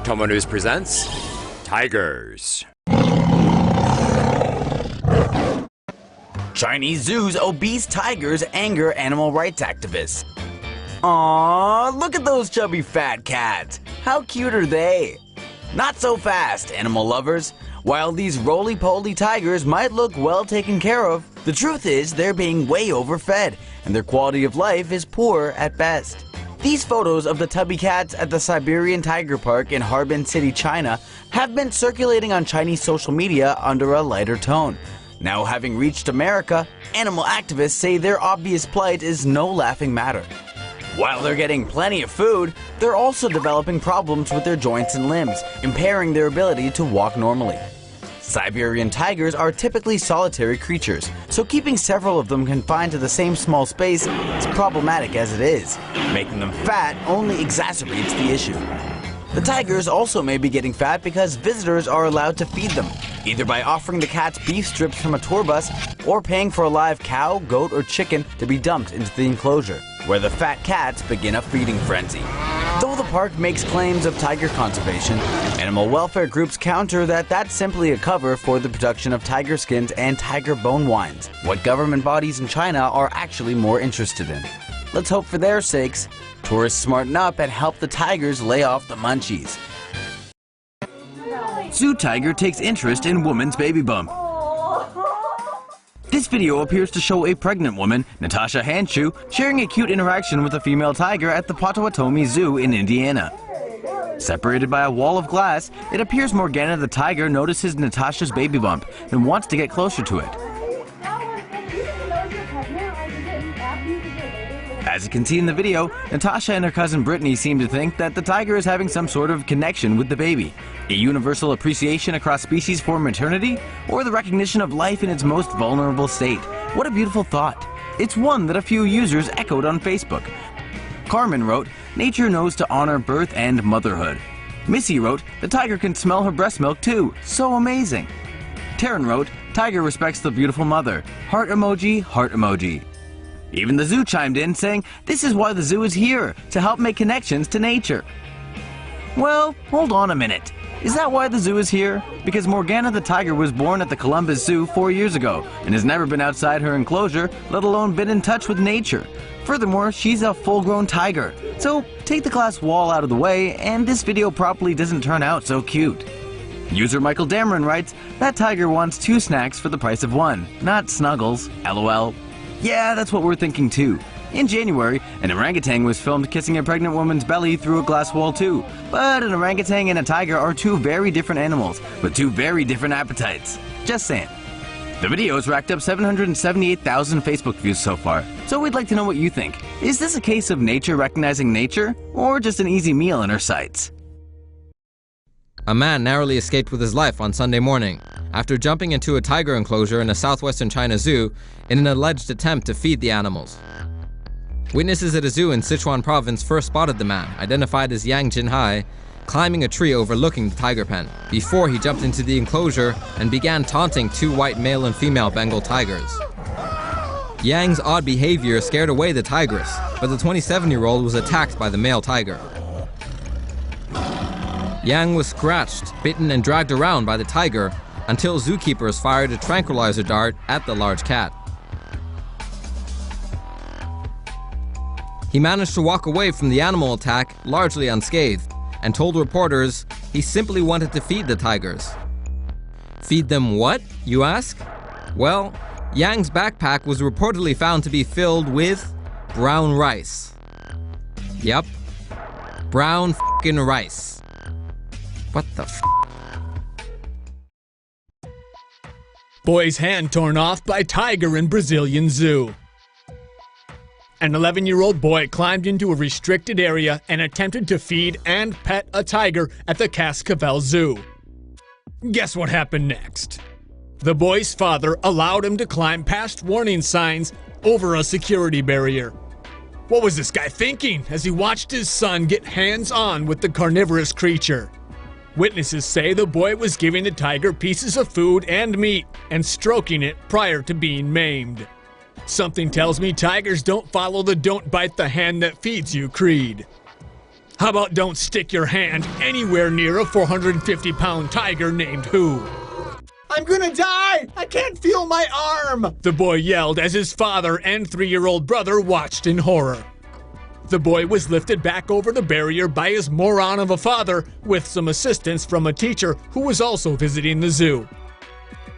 TomoNews presents Tigers. Chinese zoos obese tigers anger animal rights activists. Aww, look at those chubby fat cats. How cute are they? Not so fast, animal lovers. While these roly-poly tigers might look well taken care of, the truth is they're being way overfed, and their quality of life is poor at best. These photos of the tubby cats at the Siberian Tiger Park in Harbin City, China, have been circulating on Chinese social media under a lighter tone. Now having reached America, animal activists say their obvious plight is no laughing matter. While they're getting plenty of food, they're also developing problems with their joints and limbs, impairing their ability to walk normally. Siberian tigers are typically solitary creatures, so keeping several of them confined to the same small space is problematic as it is. Making them fat only exacerbates the issue. The tigers also may be getting fat because visitors are allowed to feed them, either by offering the cats beef strips from a tour bus or paying for a live cow, goat, or chicken to be dumped into the enclosure, where the fat cats begin a feeding frenzy. Though the park makes claims of tiger conservation, animal welfare groups counter that that's simply a cover for the production of tiger skins and tiger bone wines, what government bodies in China are actually more interested in. Let's hope for their sakes, tourists smarten up and help the tigers lay off the munchies. Zoo tiger takes interest in woman's baby bump. This video appears to show a pregnant woman, Natasha Hanshu, sharing a cute interaction with a female tiger at the Potawatomi Zoo in Indiana. Separated by a wall of glass, it appears Morgana the tiger notices Natasha's baby bump and wants to get closer to it. As you can see in the video, Natasha and her cousin Brittany seem to think that the tiger is having some sort of connection with the baby. A universal appreciation across species for maternity, or the recognition of life in its most vulnerable state. What a beautiful thought. It's one that a few users echoed on Facebook. Carmen wrote, "Nature knows to honor birth and motherhood." Missy wrote, "The tiger can smell her breast milk too. So amazing." Taryn wrote, "Tiger respects the beautiful mother. Heart emoji, heart emoji." Even the zoo chimed in, saying, "This is why the zoo is here, to help make connections to nature." Well, hold on a minute. Is that why the zoo is here? Because Morgana the tiger was born at the Columbus Zoo 4 years ago and has never been outside her enclosure, let alone been in touch with nature. Furthermore, she's a full-grown tiger. So take the glass wall out of the way and this video probably doesn't turn out so cute. User Michael Dameron writes, "That tiger wants 2 snacks for the price of 1, not snuggles, LOL." Yeah, that's what we're thinking too. In January, an orangutan was filmed kissing a pregnant woman's belly through a glass wall too. But an orangutan and a tiger are 2 very different animals, with 2 very different appetites. Just saying. The video's racked up 778,000 Facebook views so far, so we'd like to know what you think. Is this a case of nature recognizing nature, or just an easy meal in her sights? A man narrowly escaped with his life on Sunday morning after jumping into a tiger enclosure in a southwestern China zoo in an alleged attempt to feed the animals. Witnesses at a zoo in Sichuan province first spotted the man, identified as Yang Jinhai, climbing a tree overlooking the tiger pen, before he jumped into the enclosure and began taunting 2 white male and female Bengal tigers. Yang's odd behavior scared away the tigress, but the 27-year-old was attacked by the male tiger. Yang was scratched, bitten and dragged around by the tiger until zookeepers fired a tranquilizer dart at the large cat. He managed to walk away from the animal attack largely unscathed and told reporters he simply wanted to feed the tigers. Feed them what, you ask? Well, Yang's backpack was reportedly found to be filled with brown rice. Yep, brown f***ing rice. What the f***? Boy's hand torn off by tiger in Brazilian zoo. An 11-year-old boy climbed into a restricted area and attempted to feed and pet a tiger at the Cascavel Zoo. Guess what happened next? The boy's father allowed him to climb past warning signs over a security barrier. What was this guy thinking as he watched his son get hands-on with the carnivorous creature? Witnesses say the boy was giving the tiger pieces of food and meat and stroking it prior to being maimed. Something tells me tigers don't follow the "don't bite the hand that feeds you" creed. How about don't stick your hand anywhere near a 450-pound tiger named Who? I'm gonna die! I can't feel my arm! The boy yelled as his father and 3-year-old brother watched in horror. The boy was lifted back over the barrier by his moron of a father with some assistance from a teacher who was also visiting the zoo.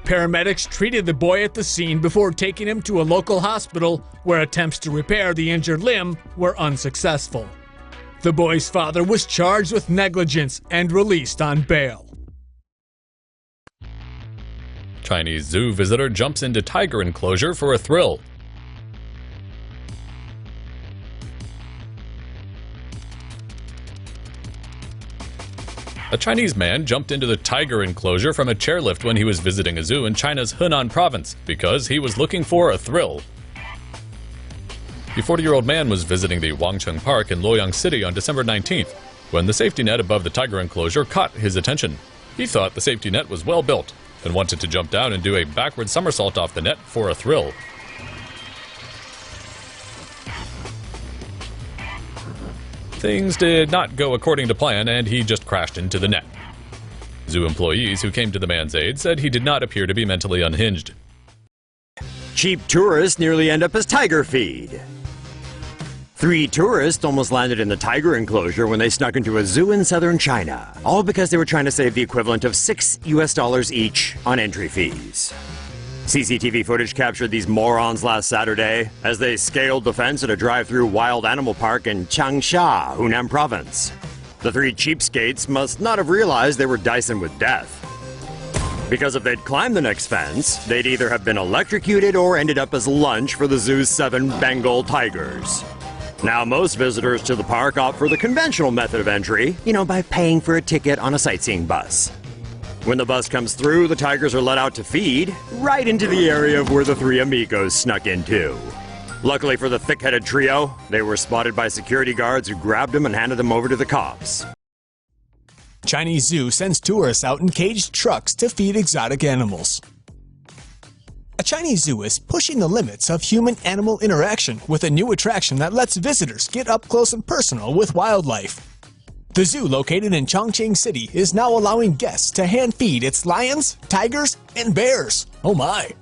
Paramedics treated the boy at the scene before taking him to a local hospital where attempts to repair the injured limb were unsuccessful. The boy's father was charged with negligence and released on bail. Chinese zoo visitor jumps into tiger enclosure for a thrill. A Chinese man jumped into the tiger enclosure from a chairlift when he was visiting a zoo in China's Henan province because he was looking for a thrill. The 40-year-old man was visiting the Wangcheng Park in Luoyang City on December 19th when the safety net above the tiger enclosure caught his attention. He thought the safety net was well built and wanted to jump down and do a backward somersault off the net for a thrill. Things did not go according to plan and he just crashed into the net. Zoo employees who came to the man's aid said he did not appear to be mentally unhinged. Cheap tourists nearly end up as tiger feed. 3 tourists almost landed in the tiger enclosure when they snuck into a zoo in southern China, all because they were trying to save the equivalent of $6 each on entry fees. CCTV footage captured these morons last Saturday as they scaled the fence at a drive-through wild animal park in Changsha, Hunan province. The 3 cheapskates must not have realized they were dicing with death. Because if they'd climbed the next fence, they'd either have been electrocuted or ended up as lunch for the zoo's 7 Bengal tigers. Now, most visitors to the park opt for the conventional method of entry, by paying for a ticket on a sightseeing bus. When the bus comes through, the tigers are let out to feed, right into the area where the 3 amigos snuck into. Luckily for the thick-headed trio, they were spotted by security guards who grabbed them and handed them over to the cops. Chinese zoo sends tourists out in caged trucks to feed exotic animals. A Chinese zoo is pushing the limits of human-animal interaction with a new attraction that lets visitors get up close and personal with wildlife. The zoo located in Chongqing City is now allowing guests to hand-feed its lions, tigers, and bears. Oh my!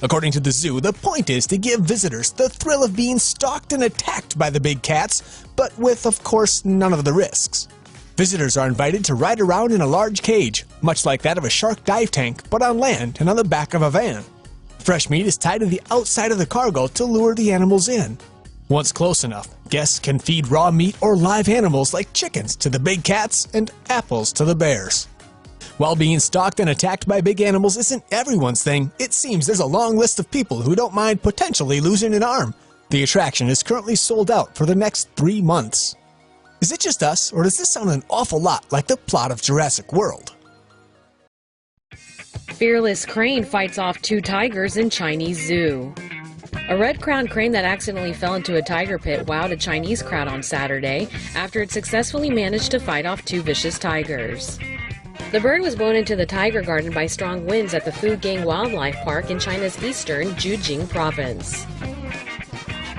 According to the zoo, the point is to give visitors the thrill of being stalked and attacked by the big cats, but with, of course, none of the risks. Visitors are invited to ride around in a large cage, much like that of a shark dive tank, but on land and on the back of a van. Fresh meat is tied to the outside of the cargo to lure the animals in. Once close enough, guests can feed raw meat or live animals like chickens to the big cats and apples to the bears. While being stalked and attacked by big animals isn't everyone's thing, it seems there's a long list of people who don't mind potentially losing an arm. The attraction is currently sold out for the next 3 months. Is it just us, or does this sound an awful lot like the plot of Jurassic World? Fearless crane fights off 2 tigers in Chinese zoo. A red-crowned crane that accidentally fell into a tiger pit wowed a Chinese crowd on Saturday after it successfully managed to fight off 2 vicious tigers. The bird was blown into the tiger garden by strong winds at the Fugang Wildlife Park in China's eastern Zhejiang province.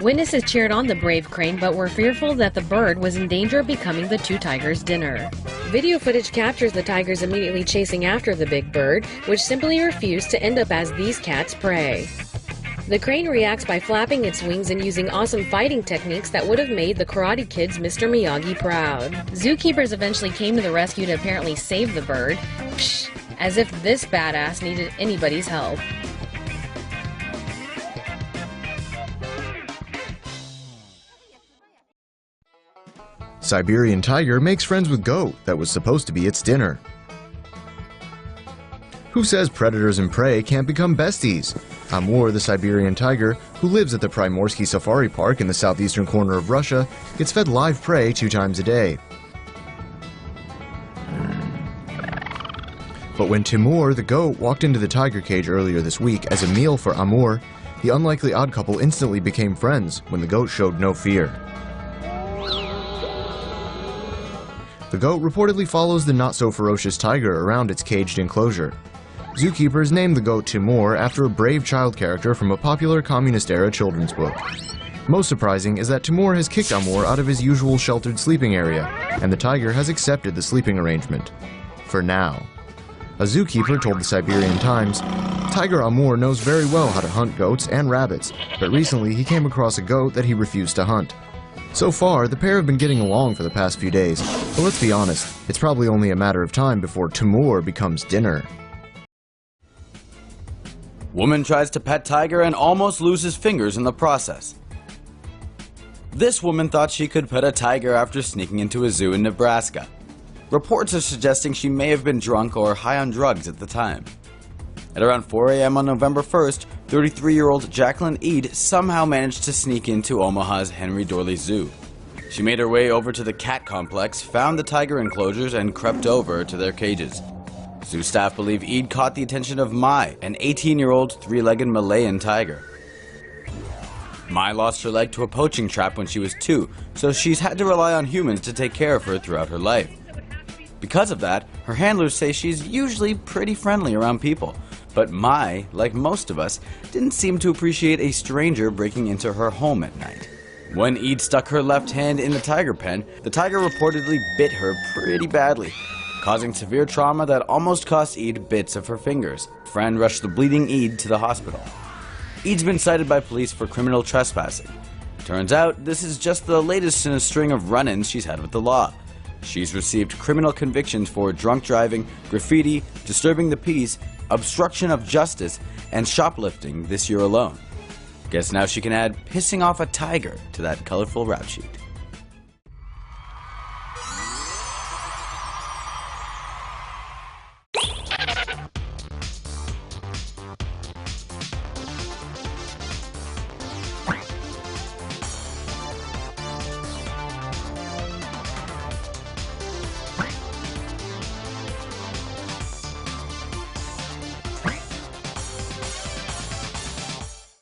Witnesses cheered on the brave crane but were fearful that the bird was in danger of becoming the 2 tigers' dinner. Video footage captures the tigers immediately chasing after the big bird, which simply refused to end up as these cats' prey. The crane reacts by flapping its wings and using awesome fighting techniques that would have made the Karate Kid's Mr. Miyagi proud. Zookeepers eventually came to the rescue to apparently save the bird. Psh, as if this badass needed anybody's help. Siberian tiger makes friends with goat that was supposed to be its dinner. Who says predators and prey can't become besties? Amur, the Siberian tiger, who lives at the Primorsky Safari Park in the southeastern corner of Russia, gets fed live prey 2 times a day. But when Timur, the goat, walked into the tiger cage earlier this week as a meal for Amur, the unlikely odd couple instantly became friends when the goat showed no fear. The goat reportedly follows the not-so-ferocious tiger around its caged enclosure. Zookeepers named the goat Timur after a brave child character from a popular communist-era children's book. Most surprising is that Timur has kicked Amor out of his usual sheltered sleeping area, and the tiger has accepted the sleeping arrangement. For now. A zookeeper told the Siberian Times, "Tiger Amor knows very well how to hunt goats and rabbits, but recently he came across a goat that he refused to hunt. So far, the pair have been getting along for the past few days, but let's be honest, it's probably only a matter of time before Timur becomes dinner." Woman tries to pet tiger and almost loses fingers in the process. This woman thought she could pet a tiger after sneaking into a zoo in Nebraska. Reports are suggesting she may have been drunk or high on drugs at the time. At around 4 a.m. on November 1st, 33-year-old Jacqueline Eade somehow managed to sneak into Omaha's Henry Dorley Zoo. She made her way over to the cat complex, found the tiger enclosures, and crept over to their cages. Zoo staff believe Eade caught the attention of Mai, an 18-year-old three-legged Malayan tiger. Mai lost her leg to a poaching trap when she was 2, so she's had to rely on humans to take care of her throughout her life. Because of that, her handlers say she's usually pretty friendly around people, but Mai, like most of us, didn't seem to appreciate a stranger breaking into her home at night. When Eade stuck her left hand in the tiger pen, the tiger reportedly bit her pretty badly, causing severe trauma that almost cost Eade bits of her fingers. A friend rushed the bleeding Eade to the hospital. Eade's been cited by police for criminal trespassing. Turns out, this is just the latest in a string of run-ins she's had with the law. She's received criminal convictions for drunk driving, graffiti, disturbing the peace, obstruction of justice, and shoplifting this year alone. Guess now she can add pissing off a tiger to that colorful rap sheet.